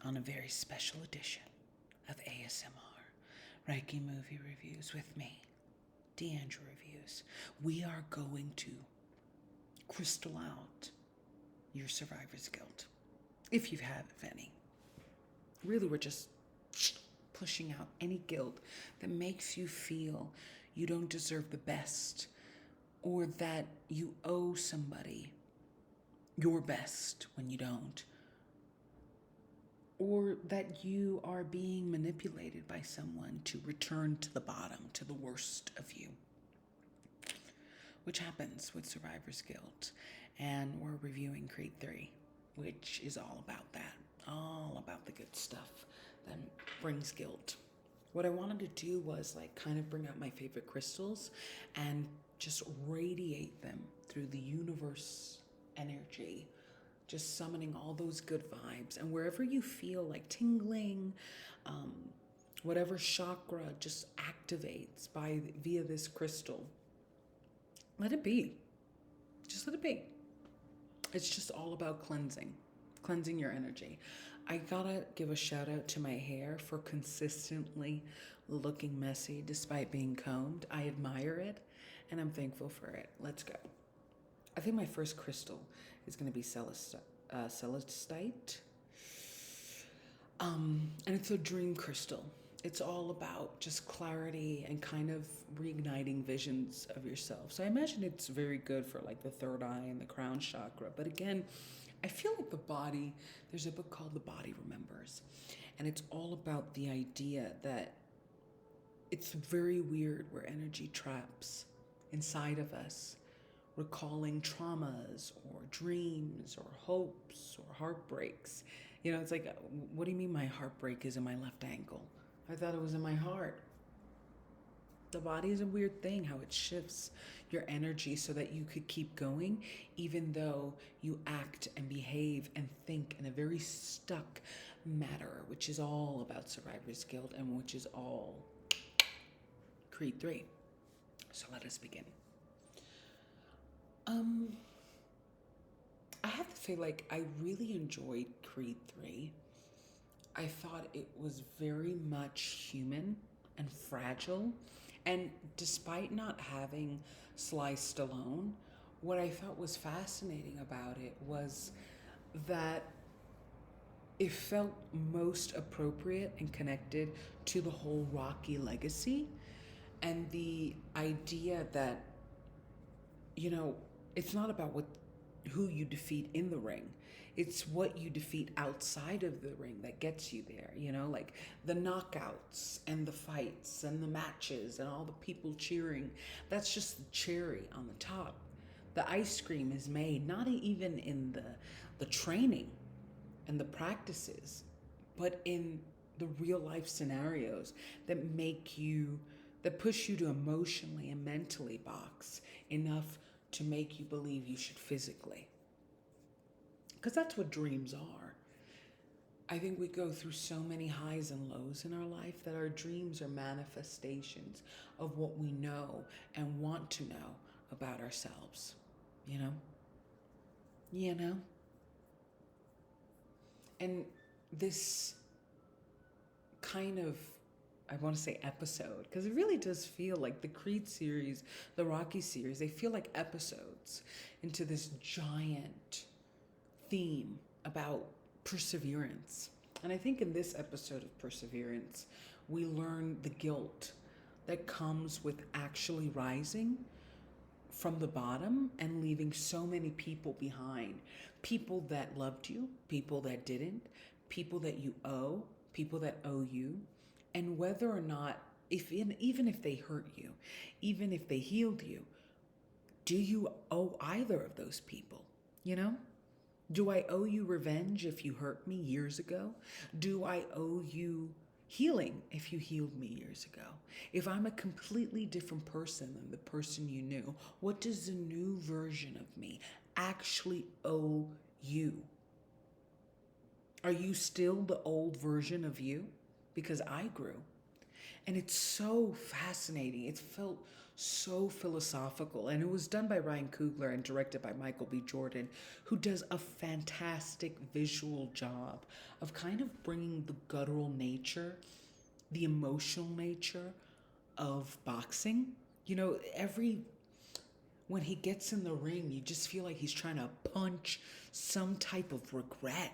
on a very special edition of ASMR Reiki movie reviews with me, diandrareviews. We are going to crystal out your survivor's guilt, if you have any. Really, we're just pushing out any guilt that makes you feel you don't deserve the best, or that you owe somebody your best when you don't, or that you are being manipulated by someone to return to the bottom, to the worst of you, which happens with survivor's guilt. And we're reviewing Creed 3, which is all about that, all about the good stuff that brings guilt. What I wanted to do was kind of bring out my favorite crystals and just radiate them through the universe energy, just summoning all those good vibes. And wherever you feel like tingling, whatever chakra just activates via this crystal, let it be. Just let it be. It's just all about cleansing your energy. I gotta give a shout out to my hair for consistently looking messy despite being combed. I admire it and I'm thankful for it. Let's go. I think my first crystal is going to be celestite. And it's a dream crystal. It's all about just clarity and kind of reigniting visions of yourself. So I imagine it's very good for the third eye and the crown chakra. But again, I feel like the body, there's a book called The Body Remembers. And it's all about the idea that it's very weird where energy traps inside of us, recalling traumas or dreams or hopes or heartbreaks. It's like, what do you mean my heartbreak is in my left ankle? I thought it was in my heart. The body is a weird thing, how it shifts your energy so that you could keep going, even though you act and behave and think in a very stuck matter, which is all about survivor's guilt and which is all Creed 3. So let us begin. I have to say, I really enjoyed Creed 3. I thought it was very much human and fragile. And despite not having Sly Stallone, what I thought was fascinating about it was that it felt most appropriate and connected to the whole Rocky legacy and the idea that, it's not about who you defeat in the ring. It's what you defeat outside of the ring that gets you there, the knockouts and the fights and the matches and all the people cheering. That's just the cherry on the top. The ice cream is made not even in the training and the practices, but in the real life scenarios that push you to emotionally and mentally box enough to make you believe you should physically. Because that's what dreams are. I think we go through so many highs and lows in our life that our dreams are manifestations of what we know and want to know about ourselves. And this kind of, I want to say episode, because it really does feel like the Creed series, the Rocky series, they feel like episodes into this giant theme about perseverance. And I think in this episode of Perseverance, we learn the guilt that comes with actually rising from the bottom and leaving so many people behind. People that loved you, people that didn't, people that you owe, people that owe you. And whether or not, even if they hurt you, even if they healed you, do you owe either of those people? Do I owe you revenge if you hurt me years ago? Do I owe you healing if you healed me years ago? If I'm a completely different person than the person you knew, what does the new version of me actually owe you? Are you still the old version of you? Because I grew. And it's so fascinating. It felt so philosophical. And it was done by Ryan Coogler and directed by Michael B. Jordan, who does a fantastic visual job of kind of bringing the guttural nature, the emotional nature of boxing. You know, when he gets in the ring, you just feel like he's trying to punch some type of regret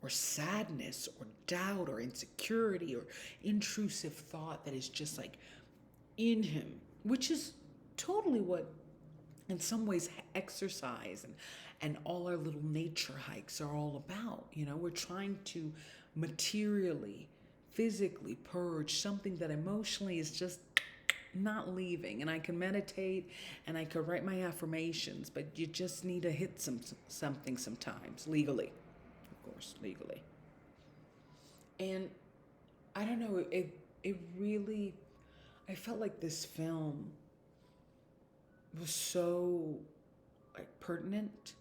or sadness or doubt or insecurity or intrusive thought that is just like in him, which is totally what, in some ways, exercise and all our little nature hikes are all about. You know, we're trying to materially, physically purge something that emotionally is just not leaving. And I can meditate and I can write my affirmations, but you just need to hit something sometimes, legally, of course, legally. And I don't know, it really, I felt like this film was so like pertinent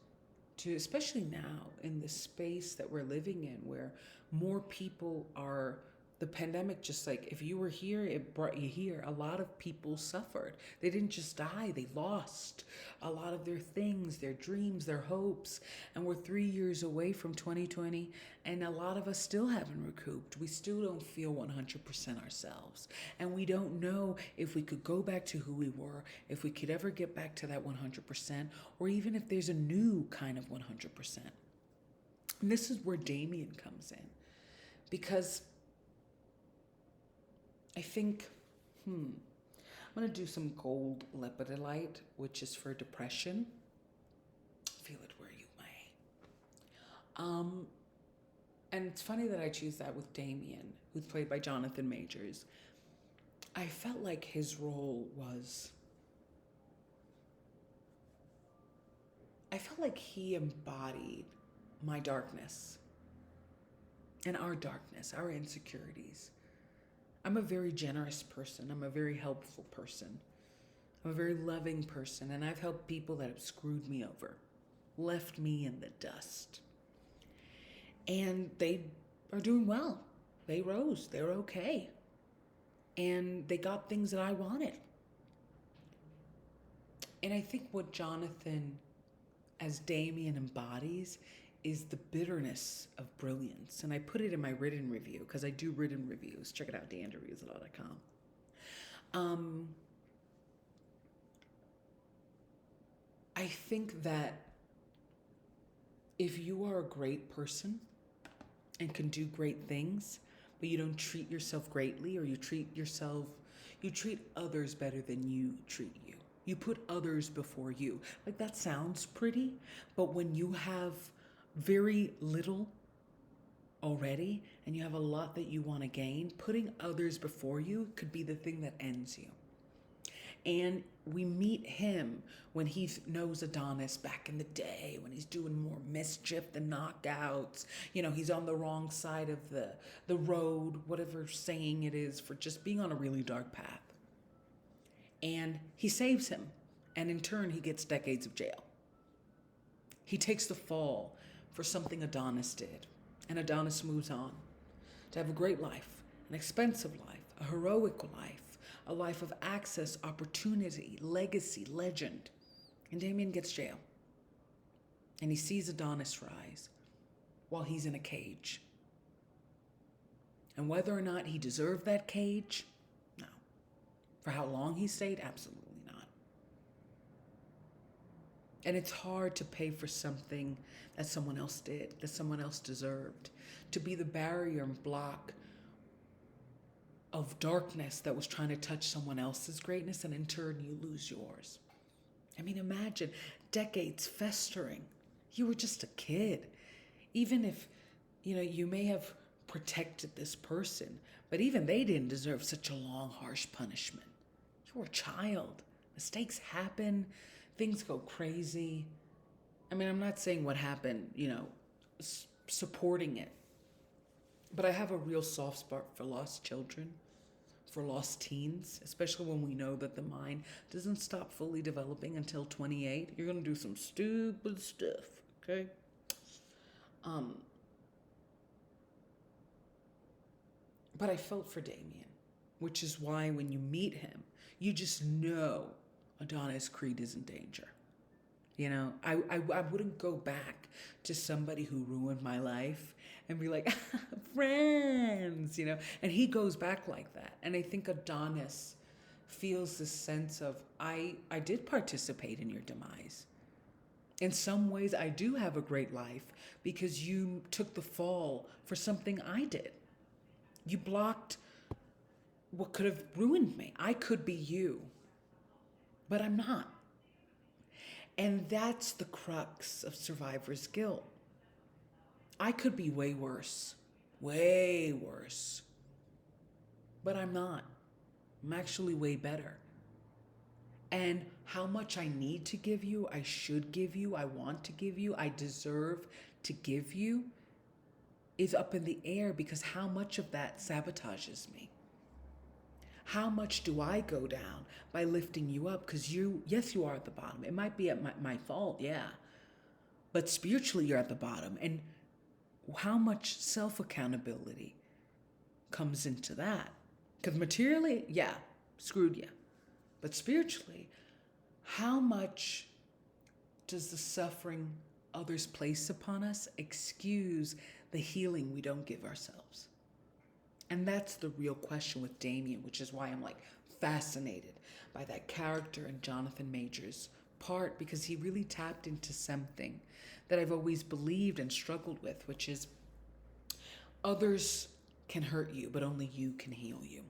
to, especially now in the space that we're living in, where more people are, the pandemic, just like if you were here, it brought you here. A lot of people suffered. They didn't just die, they lost a lot of their things, their dreams, their hopes. And we're 3 years away from 2020, and a lot of us still haven't recouped. We still don't feel 100% ourselves. And we don't know if we could go back to who we were, if we could ever get back to that 100%, or even if there's a new kind of 100%. And this is where Damien comes in. Because I think, I'm going to do some gold lepidolite, which is for depression. Feel it where you may. And it's funny that I choose that with Damien, who's played by Jonathan Majors. I felt like his role was, I felt like he embodied my darkness and our darkness, our insecurities. I'm a very generous person. I'm a very helpful person. I'm a very loving person, and I've helped people that have screwed me over, left me in the dust. And they are doing well. They rose. They're okay. And they got things that I wanted. And I think what Jonathan, as Damien, embodies is the bitterness of brilliance. And I put it in my written review, because I do written reviews. Check it out, diandrareviews.com. I think that if you are a great person and can do great things, but you don't treat yourself greatly, or you treat others better than you treat you. You put others before you. Like, that sounds pretty, but when you have very little already and you have a lot that you want to gain, putting others before you could be the thing that ends you. And we meet him when he knows Adonis back in the day, when he's doing more mischief than knockouts. You know, he's on the wrong side of the road, whatever saying it is, for just being on a really dark path. And he saves him, and in turn he gets decades of jail. He takes the fall for something Adonis did, and Adonis moves on to have a great life, an expensive life, a heroic life, a life of access, opportunity, legacy, legend. And Damien gets jail, and he sees Adonis rise while he's in a cage. And whether or not he deserved that cage, no. For how long he stayed, absolutely not. And it's hard to pay for something that someone else did, that someone else deserved, to be the barrier and block of darkness that was trying to touch someone else's greatness, and in turn you lose yours. I mean, imagine decades festering. You were just a kid. Even if, you may have protected this person, but even they didn't deserve such a long, harsh punishment. You were a child. Mistakes happen. Things go crazy. I mean, I'm not saying what happened, supporting it. But I have a real soft spot for lost children, for lost teens, especially when we know that the mind doesn't stop fully developing until 28. You're going to do some stupid stuff, okay? But I felt for Damien, which is why when you meet him, you just know Adonis Creed is in danger. You know, I wouldn't go back to somebody who ruined my life and be like, friends, you know, and he goes back like that. And I think Adonis feels this sense of, I did participate in your demise. In some ways, I do have a great life because you took the fall for something I did. You blocked what could have ruined me. I could be you, but I'm not. And that's the crux of survivor's guilt. I could be way worse, but I'm not. I'm actually way better. And how much I need to give you, I should give you, I want to give you, I deserve to give you is up in the air, because how much of that sabotages me? How much do I go down by lifting you up? Because yes, you are at the bottom. It might be at my fault, yeah. But spiritually, you're at the bottom. And how much self-accountability comes into that? Because materially, yeah, screwed you. But spiritually, how much does the suffering others place upon us excuse the healing we don't give ourselves? And that's the real question with Damien, which is why I'm like fascinated by that character in Jonathan Majors' part, because he really tapped into something that I've always believed and struggled with, which is others can hurt you, but only you can heal you.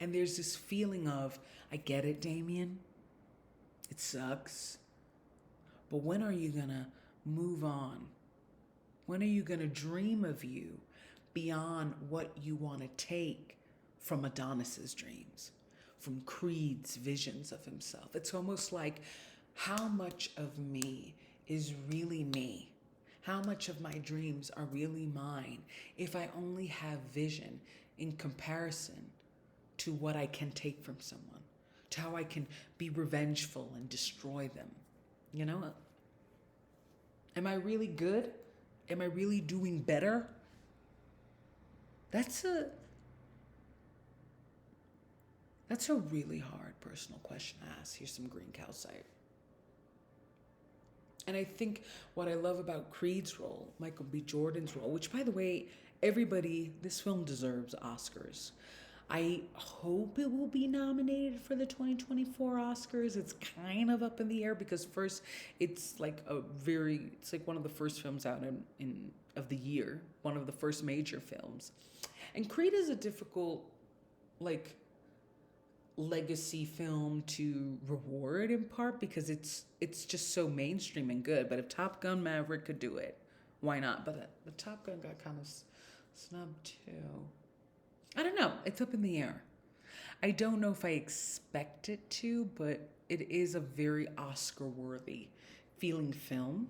And there's this feeling of, I get it, Damien. It sucks. But when are you gonna move on? When are you gonna dream of you beyond what you want to take from Adonis's dreams, from Creed's visions of himself? It's almost like, how much of me is really me? How much of my dreams are really mine if I only have vision in comparison to what I can take from someone, to how I can be revengeful and destroy them? You know, am I really good? Am I really doing better? That's a really hard personal question to ask. Here's some green calcite. And I think what I love about Creed's role, Michael B. Jordan's role, which, by the way, this film deserves Oscars. I hope it will be nominated for the 2024 Oscars. It's kind of up in the air because first, it's like one of the first films out of the year, one of the first major films. And Creed is a difficult, legacy film to reward, in part because it's just so mainstream and good. But if Top Gun Maverick could do it, why not? But the Top Gun got kind of snubbed too. I don't know. It's up in the air. I don't know if I expect it to, but it is a very Oscar-worthy feeling film,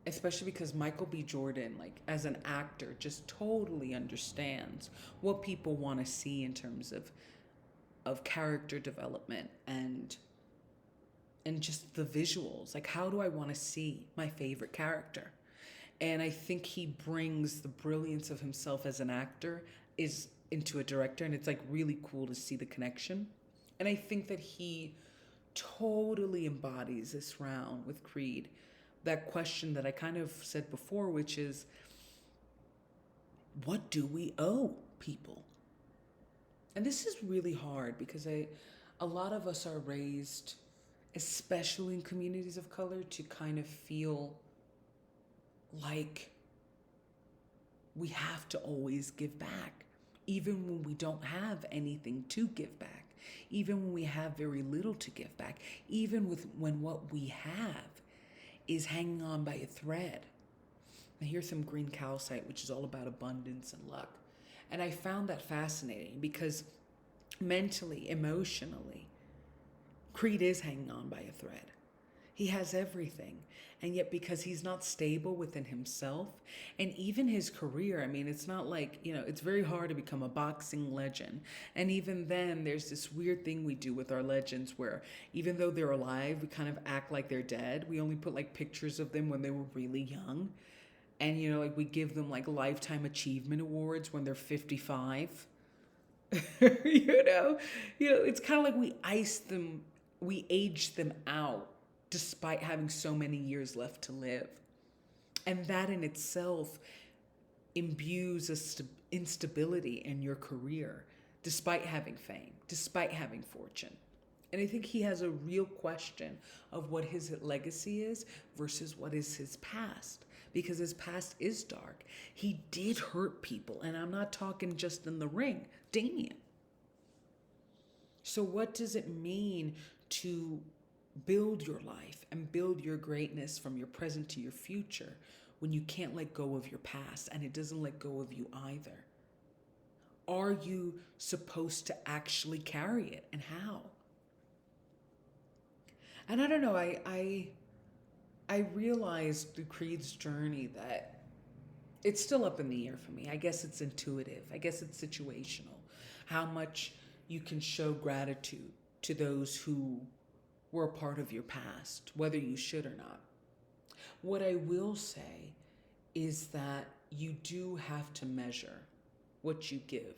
especially because Michael B. Jordan, as an actor, just totally understands what people want to see in terms of character development and just the visuals. How do I want to see my favorite character? And I think he brings the brilliance of himself as an actor into a director, and it's really cool to see the connection. And I think that he totally embodies this round with Creed, that question that I kind of said before, which is, what do we owe people? And this is really hard because a lot of us are raised, especially in communities of color, to kind of feel like we have to always give back, even when we don't have anything to give back, even when we have very little to give back, even when what we have is hanging on by a thread. Now here's some green calcite, which is all about abundance and luck. And I found that fascinating because mentally, emotionally, Creed is hanging on by a thread. He has everything. And yet, because he's not stable within himself, and even his career, it's not it's very hard to become a boxing legend. And even then, there's this weird thing we do with our legends where even though they're alive, we kind of act like they're dead. We only put pictures of them when they were really young. And, we give them lifetime achievement awards when they're 55. you know, it's kind of like we ice them, we age them out despite having so many years left to live. And that in itself imbues instability in your career, despite having fame, despite having fortune. And I think he has a real question of what his legacy is versus what is his past. Because his past is dark. He did hurt people. And I'm not talking just in the ring. Damien. So what does it mean to build your life and build your greatness from your present to your future when you can't let go of your past and it doesn't let go of you either? Are you supposed to actually carry it, and how? And I don't know, I realized through Creed's journey that it's still up in the air for me. I guess it's intuitive. I guess it's situational. How much you can show gratitude to those who were a part of your past, whether you should or not. What I will say is that you do have to measure what you give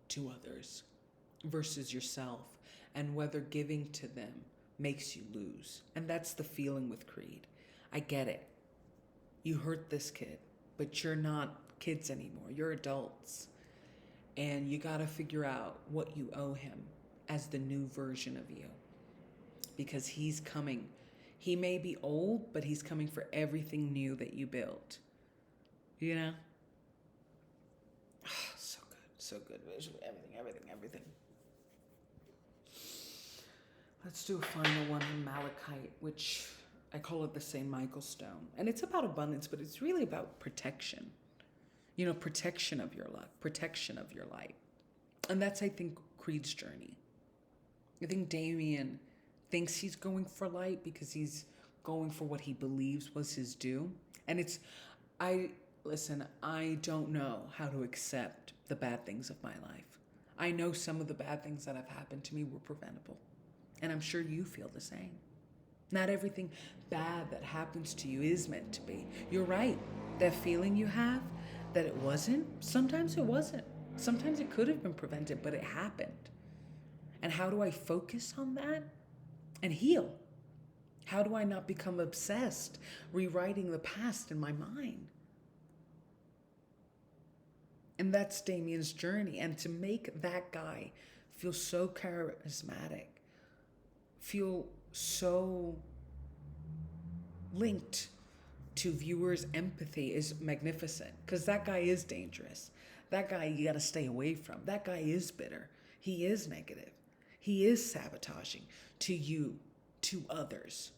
to others versus yourself, and whether giving to them makes you lose. And that's the feeling with Creed. I get it. You hurt this kid, but you're not kids anymore. You're adults. And you got to figure out what you owe him as the new version of you. Because he's coming. He may be old, but he's coming for everything new that you built. You know? So good. So good. Everything. Let's do a final one on Malachite, which I call it the St. Michael stone. And it's about abundance, but it's really about protection. Protection of your luck, protection of your light. And that's, I think, Creed's journey. I think Damien thinks he's going for light because he's going for what he believes was his due. And I don't know how to accept the bad things of my life. I know some of the bad things that have happened to me were preventable. And I'm sure you feel the same. Not everything bad that happens to you is meant to be. You're right. That feeling you have that it wasn't, sometimes it wasn't. Sometimes it could have been prevented, but it happened. And how do I focus on that and heal? How do I not become obsessed, rewriting the past in my mind? And that's Damien's journey. And to make that guy feel so charismatic, feel so linked to viewers' empathy is magnificent, because that guy is dangerous. That guy you got to stay away from. That guy is bitter. He is negative. He is sabotaging to you, to others.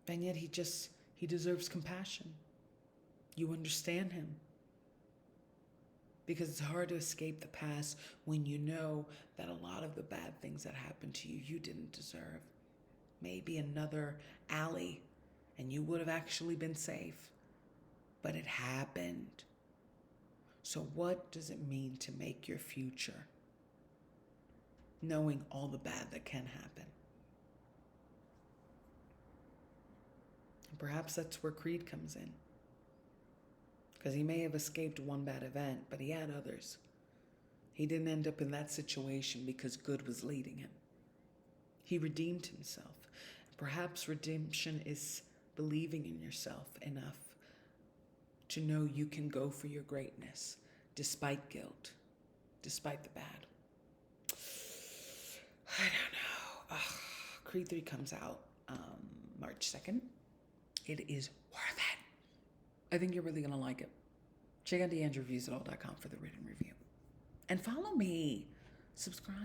And yet he deserves compassion. You understand him. Because it's hard to escape the past when you know that a lot of the bad things that happened to you, you didn't deserve. Maybe another alley and you would have actually been safe. But it happened. So what does it mean to make your future? Knowing all the bad that can happen. And perhaps that's where Creed comes in. Because he may have escaped one bad event, but he had others. He didn't end up in that situation because good was leading him. He redeemed himself. Perhaps redemption is believing in yourself enough to know you can go for your greatness, despite guilt, despite the bad. I don't know. Creed 3 comes out March 2nd. It is worth it. I think you're really going to like it. Check out diandrareviews.com for the written review. And follow me. Subscribe.